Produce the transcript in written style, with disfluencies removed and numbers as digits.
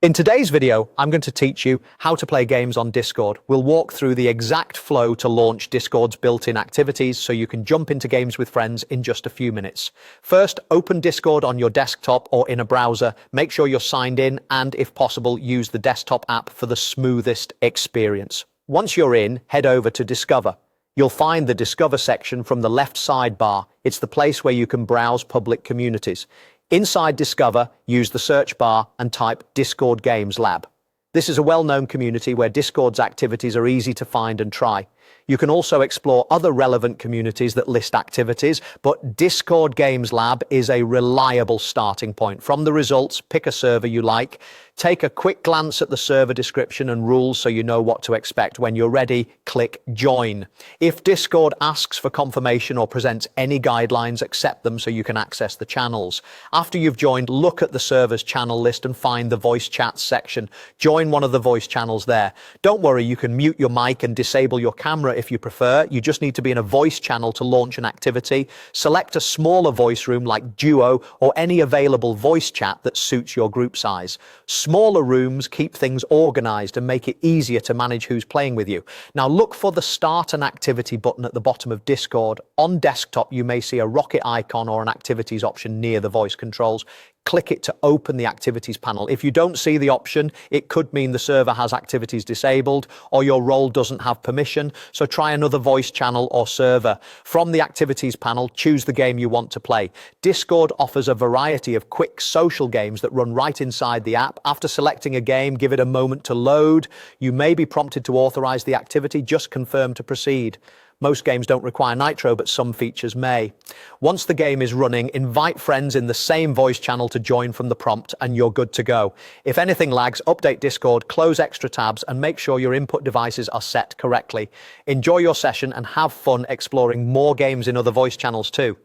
In today's video, I'm going to teach you how to play games on Discord. We'll walk through the exact flow to launch Discord's built-in activities so you can jump into games with friends in just a few minutes. First, open Discord on your desktop or in a browser. Make sure you're signed in and, if possible, use the desktop app for the smoothest experience. Once you're in, head over to Discover. You'll find the Discover section from the left sidebar. It's the place where you can browse public communities. Inside Discover, use the search bar and type Discord Games Lab. This is a well-known community where Discord's activities are easy to find and try. You can also explore other relevant communities that list activities, but Discord Games Lab is a reliable starting point. From the results, pick a server you like. Take a quick glance at the server description and rules so you know what to expect. When you're ready, click Join. If Discord asks for confirmation or presents any guidelines, accept them so you can access the channels. After you've joined, look at the server's channel list and find the voice chat section. Join one of the voice channels there. Don't worry, you can mute your mic and disable your camera if you prefer. You just need to be in a voice channel to launch an activity. Select a smaller voice room like Duo or any available voice chat that suits your group size. Smaller rooms keep things organized and make it easier to manage who's playing with you. Now look for the Start an Activity button at the bottom of Discord. On desktop, you may see a rocket icon or an activities option near the voice controls. Click it to open the activities panel. If you don't see the option, it could mean the server has activities disabled or your role doesn't have permission, so try another voice channel or server. From the activities panel, choose the game you want to play. Discord offers a variety of quick social games that run right inside the app. After selecting a game, give it a moment to load. You may be prompted to authorize the activity, just confirm to proceed. Most games don't require Nitro, but some features may. Once the game is running, invite friends in the same voice channel to join from the prompt and you're good to go. If anything lags, update Discord, close extra tabs and make sure your input devices are set correctly. Enjoy your session and have fun exploring more games in other voice channels too.